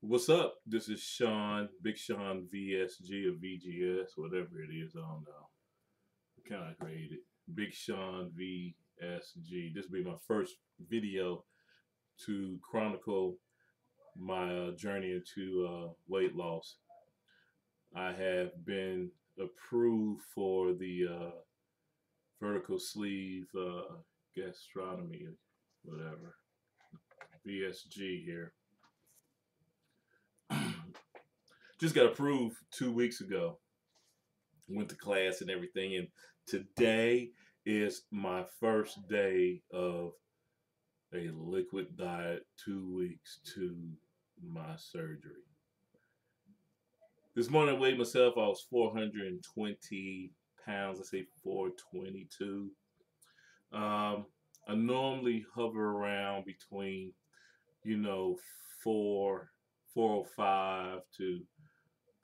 What's up? This is Sean, Big Sean VSG or VGS, whatever it is. I don't know. Kind of created Big Sean VSG. This will be my first video to chronicle my journey into weight loss. I have been approved for the vertical sleeve gastronomy, whatever, VSG here. Just got approved 2 weeks ago. Went to class and everything, and today is my first day of a liquid diet, 2 weeks to my surgery. This morning I weighed myself. I was 420 pounds. I say 422. I normally hover around between, you know, 405 to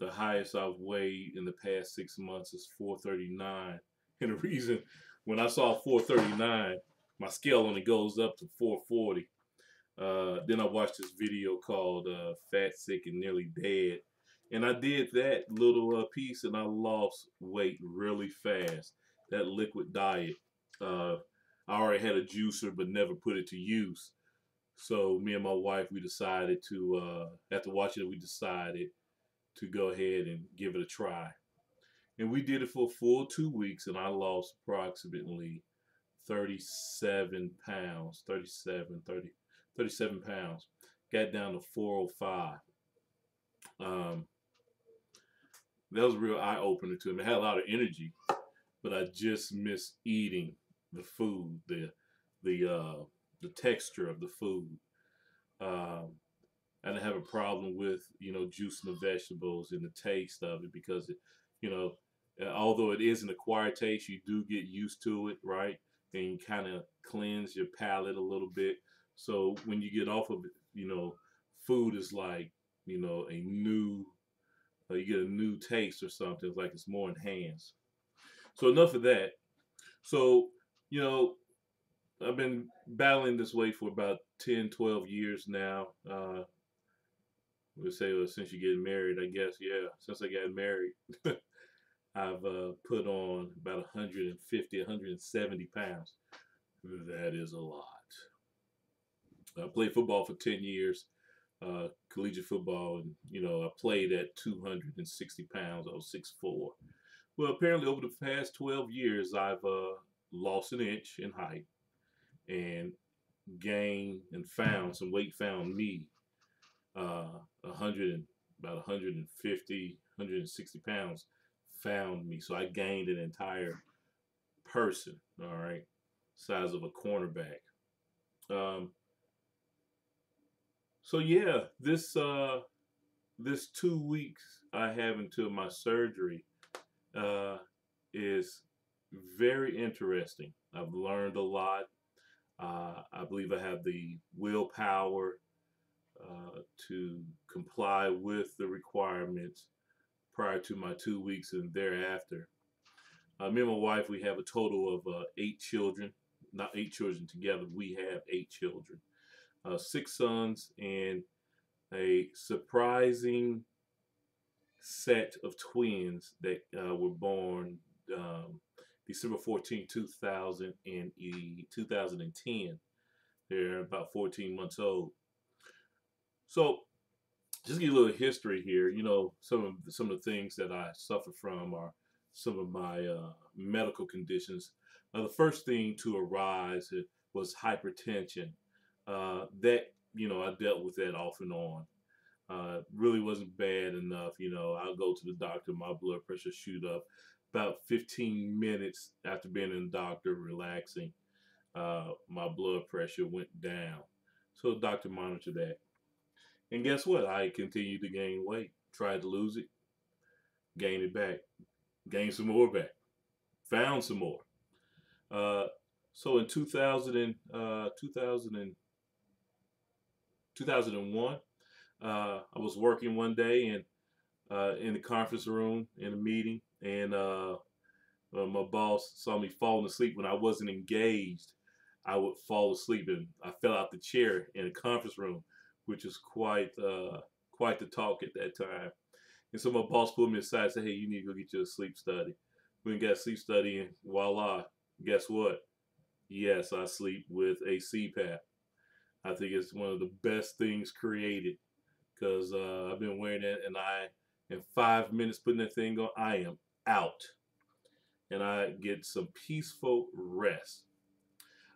the highest I've weighed in the past 6 months is 439. And the reason, when I saw 439, my scale only goes up to 440. Then I watched this video called Fat, Sick, and Nearly Dead. And I did that little piece and I lost weight really fast. That liquid diet. I already had a juicer but never put it to use. So me and my wife, we decided to, after watching it, we decided to go ahead and give it a try. And we did it for a full 2 weeks, and I lost approximately 37 pounds, 37 pounds. Got down to 405. That was a real eye-opener to me. I had a lot of energy, but I just missed eating the food, the texture of the food. I didn't have a problem with, juicing the vegetables and the taste of it because, although it is an acquired taste, you do get used to it, right? And you kind of cleanse your palate a little bit. So when you get off of it, food is like, you get a new taste or something. It's like it's more enhanced. So enough of that. So, I've been battling this weight for about 10, 12 years now. We'll say, well, since you get married, I guess, yeah, since I got married, I've put on about 150, 170 pounds. That is a lot. I played football for 10 years, collegiate football, and, I played at 260 pounds. I was 6'4". Well, apparently over the past 12 years, I've lost an inch in height and gained and found some weight, found me. 150, 160 pounds found me. So I gained an entire person, all right, size of a cornerback. So yeah, this 2 weeks I have until my surgery is very interesting. I've learned a lot. I believe I have the willpower to comply with the requirements prior to my 2 weeks and thereafter. Me and my wife, we have a total of 8 children. Not 8 children together. We have 8 children. 6 sons and a surprising set of twins that were born December 14, 2010. They're about 14 months old. So, just give you a little history here. Some of the things that I suffer from are some of my medical conditions. The first thing to arise was hypertension. I dealt with that off and on. Really wasn't bad enough. I'll go to the doctor, my blood pressure shoot up. About 15 minutes after being in the doctor, relaxing, my blood pressure went down. So the doctor monitored that. And guess what? I continued to gain weight. Tried to lose it, gained it back, gained some more back, found some more. So in 2001, I was working one day and in the conference room in a meeting, and my boss saw me falling asleep when I wasn't engaged. I would fall asleep and I fell out the chair in a conference room, which is quite the talk at that time. And so my boss pulled me aside and said, hey, you need to go get you a sleep study. We got a sleep study, and voila, guess what? Yes, I sleep with a CPAP. I think it's one of the best things created because I've been wearing it, and in 5 minutes putting that thing on, I am out. And I get some peaceful rest.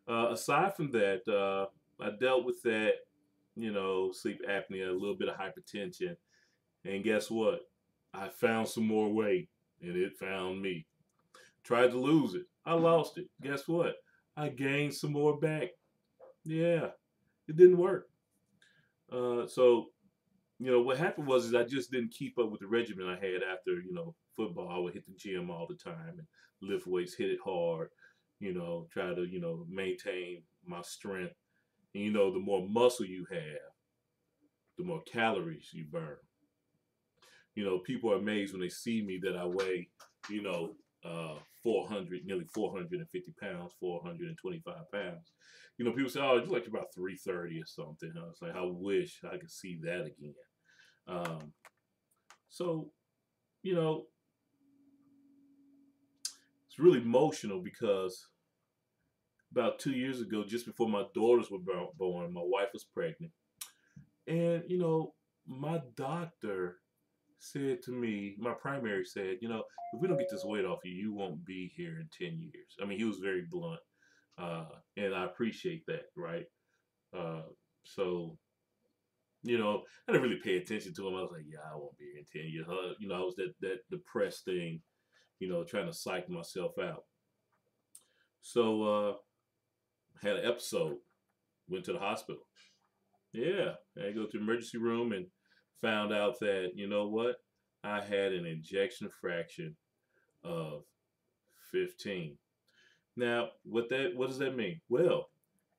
Aside from that, I dealt with that, sleep apnea, a little bit of hypertension. And guess what? I found some more weight, and it found me. Tried to lose it. I lost it. Guess what? I gained some more back. Yeah, it didn't work. So, what happened was is I just didn't keep up with the regimen I had after, football. I would hit the gym all the time and lift weights, hit it hard, try to, maintain my strength. And, the more muscle you have, the more calories you burn. People are amazed when they see me that I weigh, 400, nearly 450 pounds, 425 pounds. People say, oh, you're like about 330 or something. I was like, I wish I could see that again. So, it's really emotional because about 2 years ago, just before my daughters were born, my wife was pregnant. And, my doctor said to me, my primary said, if we don't get this weight off you, you won't be here in 10 years. I mean, he was very blunt. And I appreciate that, right? So, I didn't really pay attention to him. I was like, yeah, I won't be here in 10 years. I was that depressed thing, trying to psych myself out. So, had an episode, went to the hospital. Yeah, I go to the emergency room and found out that, you know what? I had an ejection fraction of 15. Now, what does that mean? Well,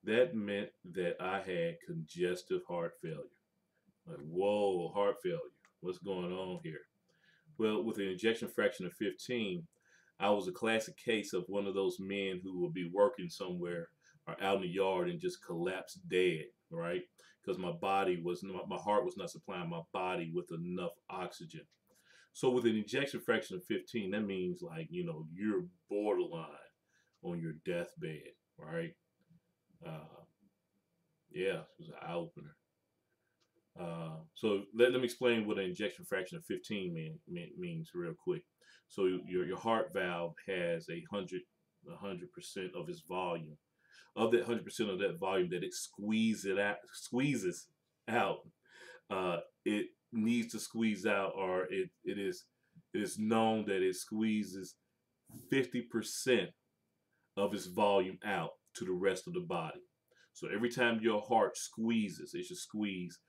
that meant that I had congestive heart failure. Like, whoa, heart failure. What's going on here? Well, with an ejection fraction of 15, I was a classic case of one of those men who will be working somewhere or out in the yard and just collapse dead, right? Because my heart was not supplying my body with enough oxygen. So with an ejection fraction of 15, that means like, you're borderline on your deathbed, right? Yeah, it was an eye opener. So let me explain what an ejection fraction of 15 means real quick. So your heart valve has 100% of its volume. Of that 100% of that volume that it squeezes out, it needs to squeeze out, or it is known that it squeezes 50% of its volume out to the rest of the body. So every time your heart squeezes, it should squeeze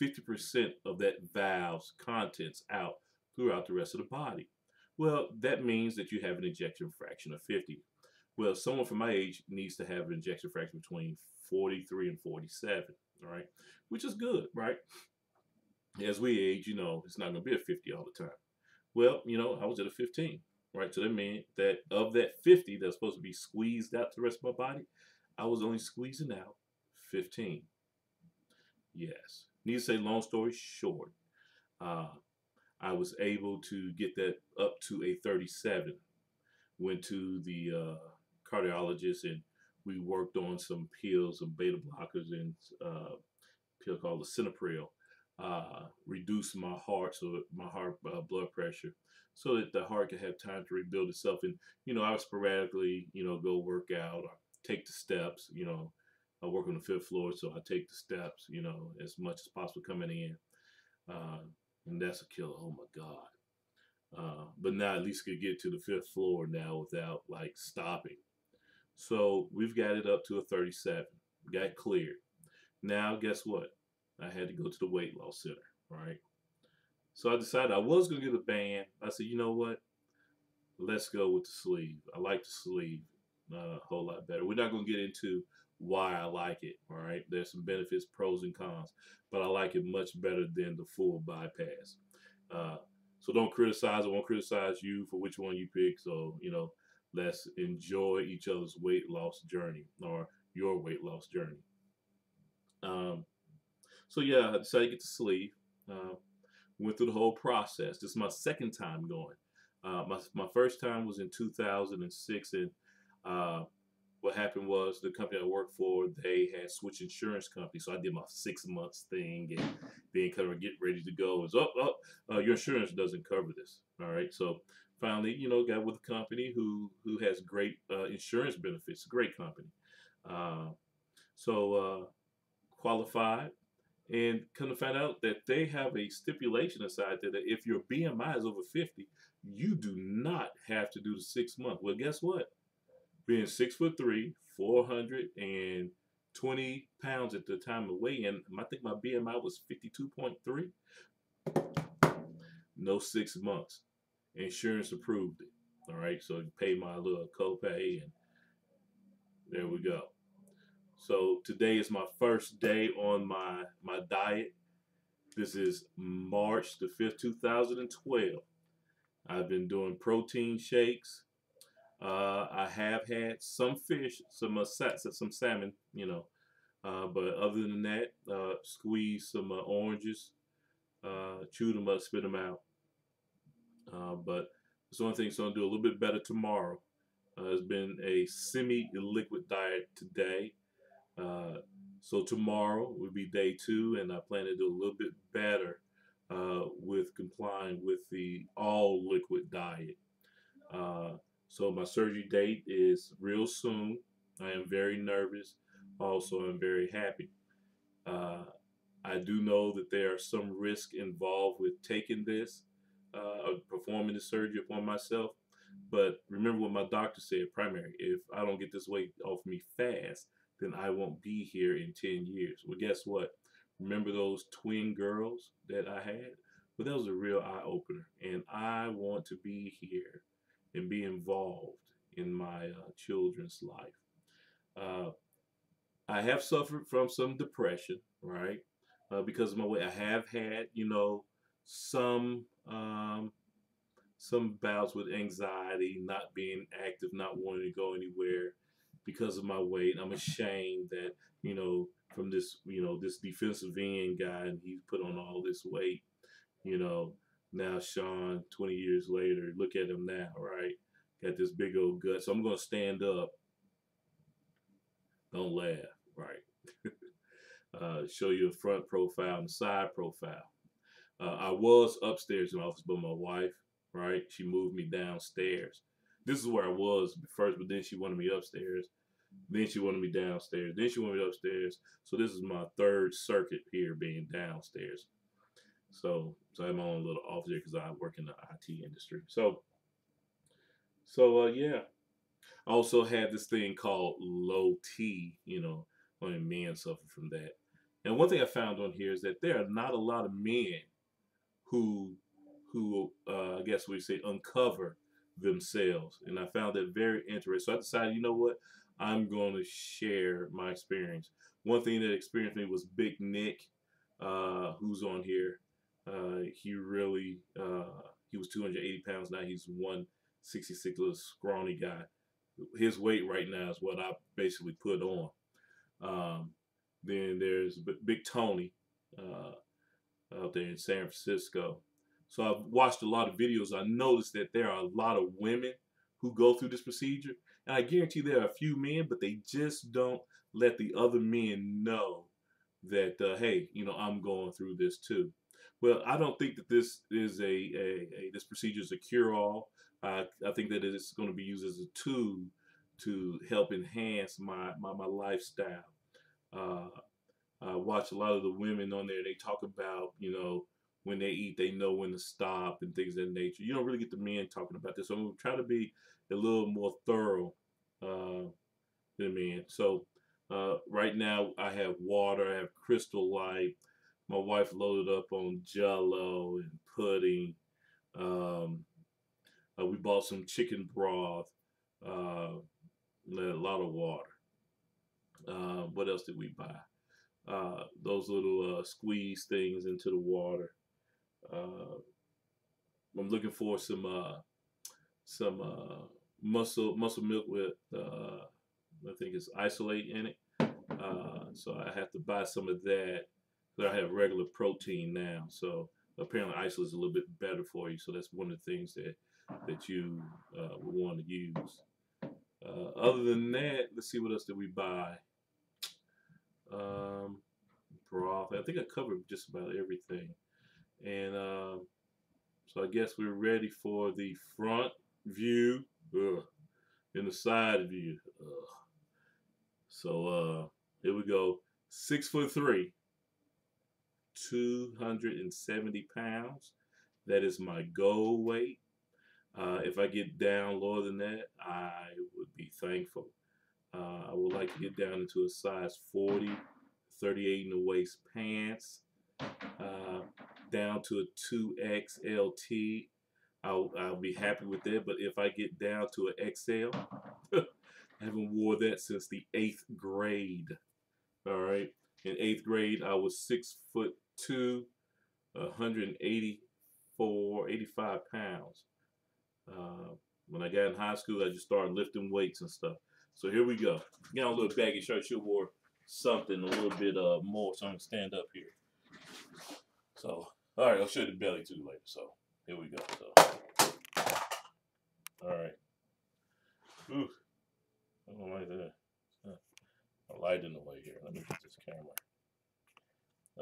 50% of that valve's contents out throughout the rest of the body. Well, that means that you have an ejection fraction of 50. Well, someone from my age needs to have an ejection fraction between 43 and 47, all right? Which is good, right? As we age, it's not going to be a 50 all the time. Well, I was at a 15, right? So that meant that of that 50 that's supposed to be squeezed out to the rest of my body, I was only squeezing out 15. Yes. Need to say, long story short, I was able to get that up to a 37. Went to the cardiologist, and we worked on some pills, some beta blockers, and a pill called the Cinepril, reduced my heart blood pressure, so that the heart could have time to rebuild itself. And I would sporadically, go work out or take the steps. I work on the 5th floor, so I take the steps, as much as possible coming in, and that's a killer. Oh my God. But now at least could get to the 5th floor now without like stopping. So we've got it up to a 37. Got cleared. Now guess what? I had to go to the weight loss center, right? So I decided I was gonna get a band. I said, you know what? Let's go with the sleeve. I like the sleeve a whole lot better. We're not gonna get into why I like it, all right? There's some benefits, pros and cons, but I like it much better than the full bypass. So don't criticize. I won't criticize you for which one you pick. So, let's enjoy each other's weight loss journey, or your weight loss journey. So yeah, I decided to get the sleeve. Went through the whole process. This is my second time going. My first time was in 2006, and what happened was the company I worked for, they had switched insurance companies. So I did my 6 months thing and then kind of get ready to go. It's your insurance doesn't cover this. All right. So finally, got with a company who has great insurance benefits, a great company. Uh, so qualified and kind of find out that they have a stipulation aside that if your BMI is over 50, you do not have to do the 6 months. Well, guess what? Being 6'3", 420 pounds at the time of weigh-in, I think my BMI was 52.3. No 6 months. Insurance approved it. All right, so you pay my little copay, and there we go. So today is my first day on my diet. This is March the 5th, 2012. I've been doing protein shakes. I have had some fish, some salmon, but other than that, squeeze some oranges, chew them up, spit them out. But it's one thing, so I'm gonna do a little bit better tomorrow. It's been a semi-liquid diet today. So tomorrow will be day 2, and I plan to do a little bit better with complying with the all liquid diet. So my surgery date is real soon. I am very nervous. Also, I'm very happy. I do know that there are some risk involved with taking this, performing the surgery upon myself. But remember what my doctor said, primary, if I don't get this weight off me fast, then I won't be here in 10 years. Well, guess what? Remember those twin girls that I had? Well, that was a real eye-opener. And I want to be here and be involved in my children's life. I have suffered from some depression, right? Because of my weight. I have had, some bouts with anxiety, not being active, not wanting to go anywhere because of my weight. I'm ashamed that, from this, this defensive end guy, and he's put on all this weight, now Sean, 20 years later, look at him now, right? Got this big old gut. So I'm going to stand up. Don't laugh, right? Show you a front profile and a side profile. I was upstairs in the office, but my wife, right, she moved me downstairs. This is where I was first, but then she wanted me upstairs. Then she wanted me downstairs. Then she wanted me upstairs. So this is my third circuit here, being downstairs. So I have my own little office there because I work in the IT industry. So yeah. I also had this thing called low T, only men suffer from that. And one thing I found on here is that there are not a lot of men who I guess we say uncover themselves. And I found that very interesting. So I decided, you know what? I'm going to share my experience. One thing that experienced me was Big Nick, who's on here. He really, he was 280 pounds. Now he's 166, little scrawny guy. His weight right now is what I basically put on. Then there's Big Tony out there in San Francisco. So I've watched a lot of videos. I noticed that there are a lot of women who go through this procedure. And I guarantee there are a few men, but they just don't let the other men know that, hey, I'm going through this too. Well, I don't think that this is this procedure is a cure-all. I think that it's going to be used as a tool to help enhance my lifestyle. I watch a lot of the women on there. They talk about, when they eat, they know when to stop and things of that nature. You don't really get the men talking about this. So I'm going to try to be a little more thorough than men. So right now I have water. I have Crystal Light. My wife loaded up on Jell-O and pudding. We bought some chicken broth, a lot of water. What else did we buy? Those little squeeze things into the water. I'm looking for some muscle milk with I think it's isolate in it. So I have to buy some of that. So I have regular protein now. So apparently isolate is a little bit better for you. So that's one of the things that you would want to use. Other than that, let's see what else did we buy. PreOp. I think I covered just about everything. And so I guess we're ready for the front view and the side view. So here we go. 6'3", 270 pounds. That is my goal weight. If I get down lower than that, I would be thankful. I would like to get down into a size 40, 38 in the waist pants, down to a 2XLT. I'll be happy with that. But if I get down to an XL, I haven't wore that since the 8th grade. All right. In 8th grade, I was 6'2", 184, 85 pounds. When I got in high school, I just started lifting weights and stuff. So here we go. Got a little baggy shirt. Should wore something a little bit more, so I'm gonna stand up here. So, all right, I'll show you the belly too later. So here we go. So, all right. Ooh, I don't like that. A light in the way here. Let me get this camera.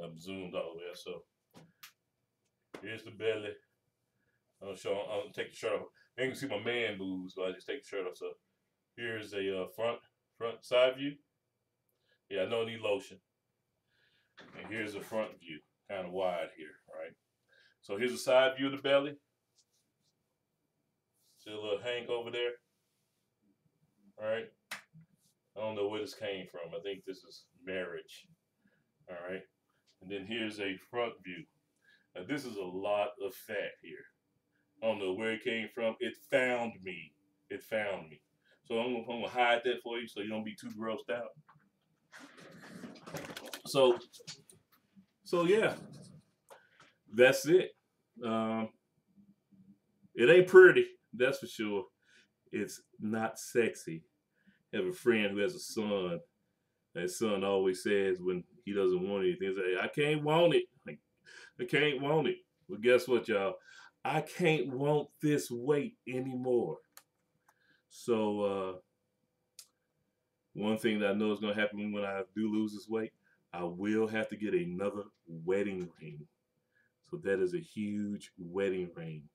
I'm zoomed all the way up. So here's the belly. I'll take the shirt off. You can see my man boobs, but I just take the shirt off. So here's a front side view. Yeah, I don't need lotion. And here's the front view, kind of wide here, right? So here's the side view of the belly. See a little hank over there, all right? I don't know where this came from. I think this is marriage, all right? And then here's a front view. Now this is a lot of fat here. I don't know where it came from. It found me. It found me. So I'm gonna hide that for you so you don't be too grossed out. So yeah, that's it. It ain't pretty, that's for sure. It's not sexy. I have a friend who has a son. That son always says when he doesn't want anything, he's like, I can't want it. I can't want it. Well, guess what, y'all? I can't want this weight anymore. So one thing that I know is going to happen when I do lose this weight, I will have to get another wedding ring. So that is a huge wedding ring.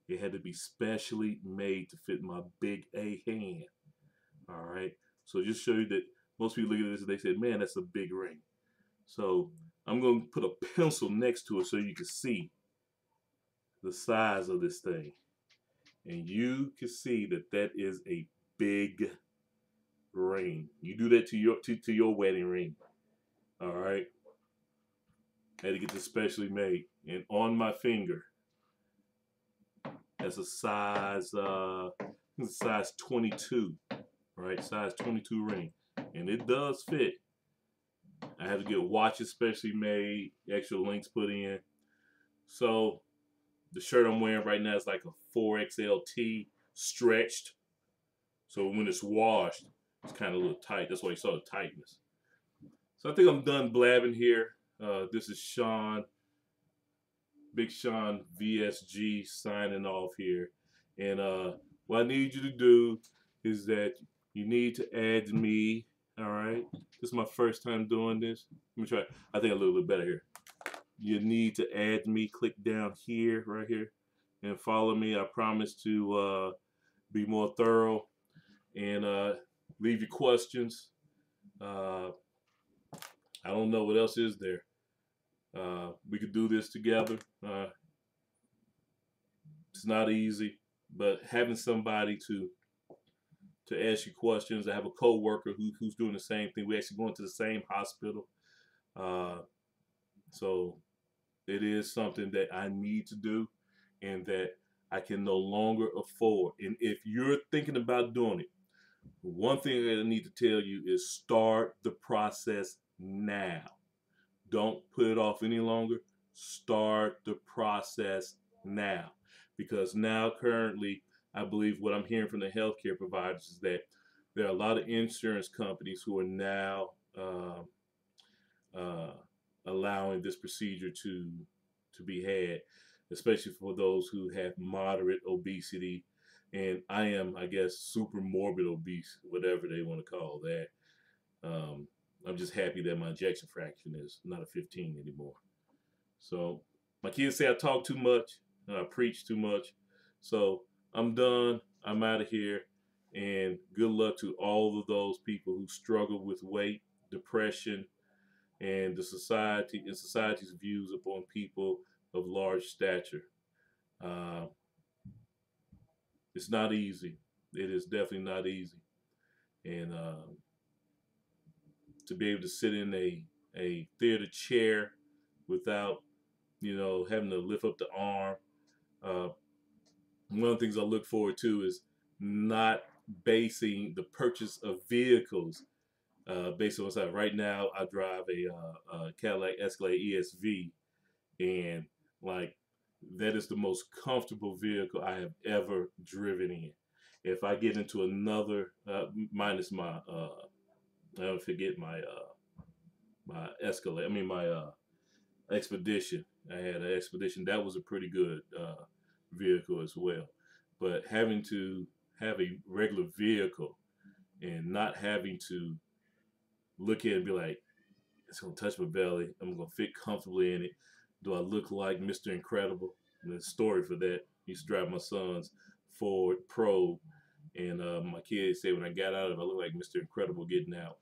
It had to be specially made to fit my big A hand. All right. So just show you that most people look at this and they say, man, that's a big ring. So I'm going to put a pencil next to it so you can see the size of this thing. And you can see that that is a big ring. You do that to your wedding ring. All right. I had to get this specially made. And on my finger, that's a size 22, right? Size 22 ring. And it does fit. I have to get watches specially made, extra links put in. So the shirt I'm wearing right now is like a 4XLT stretched. So when it's washed, it's kind of a little tight. That's why you saw the tightness. So I think I'm done blabbing here. This is Sean, Big Sean VSG signing off here. And what I need you to do is that you need to add me. All right. This is my first time doing this. Let me try. I think a little bit better here. You need to add me. Click down here, right here, and follow me. I promise to be more thorough and leave your questions. I don't know what else is there. We could do this together. It's not easy, but having somebody to ask you questions. I have a co-worker who's doing the same thing. We're actually going to the same hospital. So it is something that I need to do and that I can no longer afford. And if you're thinking about doing it, one thing that I need to tell you is start the process now. Don't put it off any longer. Start the process now. Because now currently, I believe what I'm hearing from the healthcare providers is that there are a lot of insurance companies who are now allowing this procedure to be had, especially for those who have moderate obesity. And I am, I guess, super morbid obese, whatever they want to call that. I'm just happy that my ejection fraction is not a 15 anymore. So my kids say I talk too much and I preach too much. So I'm done. I'm out of here. And good luck to all of those people who struggle with weight, depression, and the society and society's views upon people of large stature. Uh, it's not easy. It is definitely not easy. And to be able to sit in a theater chair without, having to lift up the arm. Uh, One of the things I look forward to is not basing the purchase of vehicles based on what's out. Right now, I drive a Cadillac Escalade ESV, and like that is the most comfortable vehicle I have ever driven in. If I get into another, minus my, I don't forget my Escalade. I mean my Expedition. I had an Expedition. That was a pretty good vehicle as well. But having to have a regular vehicle and not having to look at it and be like, it's gonna touch my belly. I'm gonna fit comfortably in it. Do I look like Mr. Incredible? And the story for that, I used to drive my son's Ford PreOp, and my kids say when I got out of it, I look like Mr. Incredible getting out.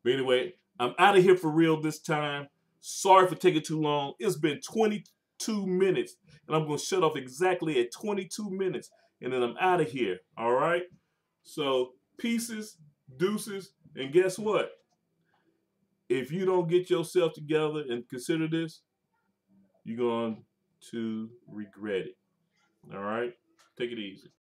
But anyway, I'm out of here for real this time. Sorry for taking too long. It's been 22 minutes, and I'm gonna shut off exactly at 22 minutes, and then I'm out of here. All right. So pieces, deuces, and guess what? If you don't get yourself together and consider this, you're going to regret it. All right? Take it easy.